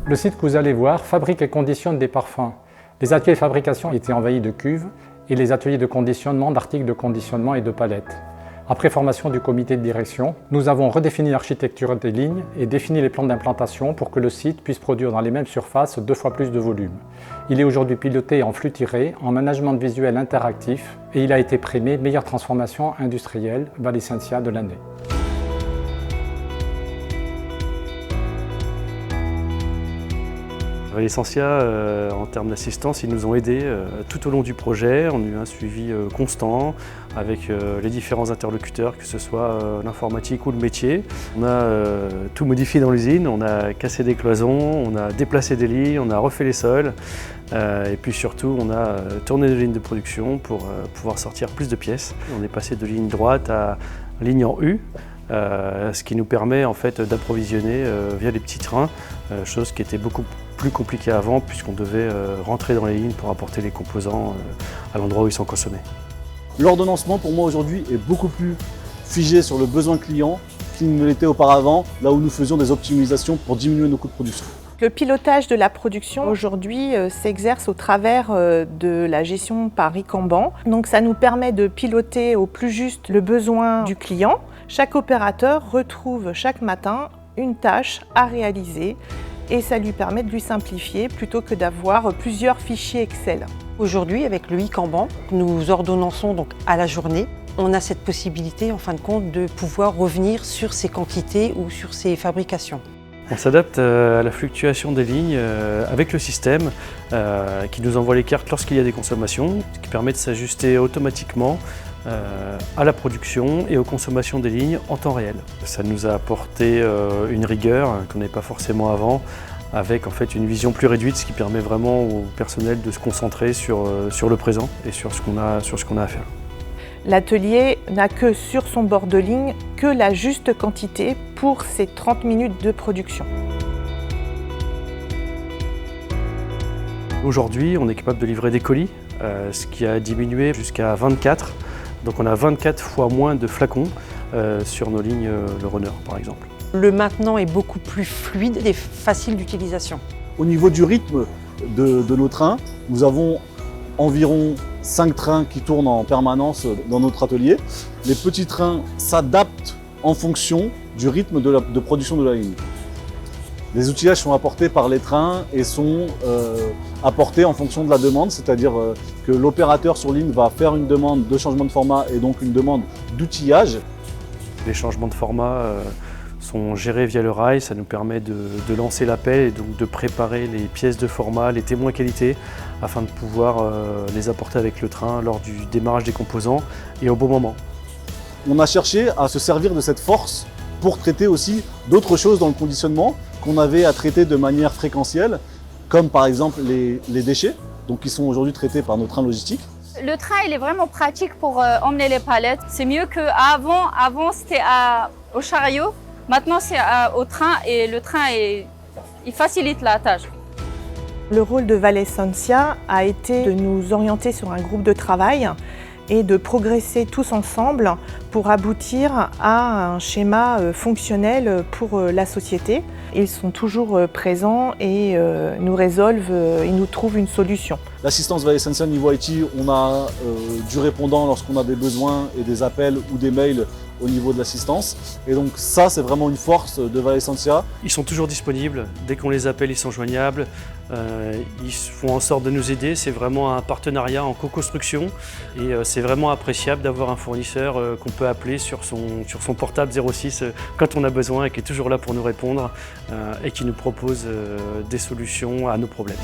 Le site que vous allez voir fabrique et conditionne des parfums. Les ateliers de fabrication étaient envahis de cuves et les ateliers de conditionnement d'articles de conditionnement et de palettes. Après formation du comité de direction, nous avons redéfini l'architecture des lignes et défini les plans d'implantation pour que le site puisse produire dans les mêmes surfaces 2 fois plus de volume. Il est aujourd'hui piloté en flux tiré, en management visuel interactif et il a été primé meilleure transformation industrielle Valle Essentia de l'année. Valle Essentia, en termes d'assistance, ils nous ont aidés tout au long du projet. On a eu un suivi constant avec les différents interlocuteurs, que ce soit l'informatique ou le métier. On a tout modifié dans l'usine, on a cassé des cloisons, on a déplacé des lits, on a refait les sols. Et puis surtout, on a tourné des lignes de production pour pouvoir sortir plus de pièces. On est passé de ligne droite à ligne en U. Ce qui nous permet en fait d'approvisionner via les petits trains, chose qui était beaucoup plus compliquée avant puisqu'on devait rentrer dans les lignes pour apporter les composants à l'endroit où ils sont consommés. L'ordonnancement pour moi aujourd'hui est beaucoup plus figé sur le besoin client qu'il ne l'était auparavant, là où nous faisions des optimisations pour diminuer nos coûts de production. Le pilotage de la production aujourd'hui s'exerce au travers de la gestion par Kanban. Donc ça nous permet de piloter au plus juste le besoin du client. Chaque opérateur retrouve chaque matin une tâche à réaliser et ça lui permet de lui simplifier plutôt que d'avoir plusieurs fichiers Excel. Aujourd'hui, avec le Kanban, nous ordonnançons donc à la journée. On a cette possibilité, en fin de compte, de pouvoir revenir sur ces quantités ou sur ces fabrications. On s'adapte à la fluctuation des lignes avec le système qui nous envoie les cartes lorsqu'il y a des consommations, ce qui permet de s'ajuster automatiquement à la production et aux consommations des lignes en temps réel. Ça nous a apporté une rigueur qu'on n'avait pas forcément avant, avec en fait une vision plus réduite, ce qui permet vraiment au personnel de se concentrer sur le présent et sur ce qu'on a à faire. L'atelier n'a que sur son bord de ligne que la juste quantité pour ces 30 minutes de production. Aujourd'hui, on est capable de livrer des colis, ce qui a diminué jusqu'à 24. Donc on a 24 fois moins de flacons sur nos lignes Le Runner par exemple. Le maintenant est beaucoup plus fluide et facile d'utilisation. Au niveau du rythme de nos trains, nous avons environ 5 trains qui tournent en permanence dans notre atelier. Les petits trains s'adaptent en fonction du rythme de production de la ligne. Les outillages sont apportés par les trains et sont apportés en fonction de la demande, c'est-à-dire que l'opérateur sur ligne va faire une demande de changement de format et donc une demande d'outillage. Les changements de format sont gérés via le rail, ça nous permet de lancer l'appel et donc de préparer les pièces de format, les témoins qualité, afin de pouvoir les apporter avec le train lors du démarrage des composants et au bon moment. On a cherché à se servir de cette force pour traiter aussi d'autres choses dans le conditionnement qu'on avait à traiter de manière fréquentielle, comme par exemple les déchets, donc qui sont aujourd'hui traités par nos trains logistiques. Le train, il est vraiment pratique pour emmener les palettes. C'est mieux qu'avant. Avant, c'était au chariot. Maintenant, c'est au train et le train, il facilite la tâche. Le rôle de Valle Essentia a été de nous orienter sur un groupe de travail et de progresser tous ensemble pour aboutir à un schéma fonctionnel pour la société. Ils sont toujours présents et nous résolvent, ils nous trouvent une solution. L'assistance Valle Essentia niveau IT, on a du répondant lorsqu'on a des besoins et des appels ou des mails au niveau de l'assistance. Et donc ça, c'est vraiment une force de Valle Essentia. Ils sont toujours disponibles, dès qu'on les appelle, ils sont joignables. Ils font en sorte de nous aider, c'est vraiment un partenariat en co-construction et c'est vraiment appréciable d'avoir un fournisseur qu'on peut appeler sur son portable 06 quand on a besoin et qui est toujours là pour nous répondre et qui nous propose des solutions à nos problèmes.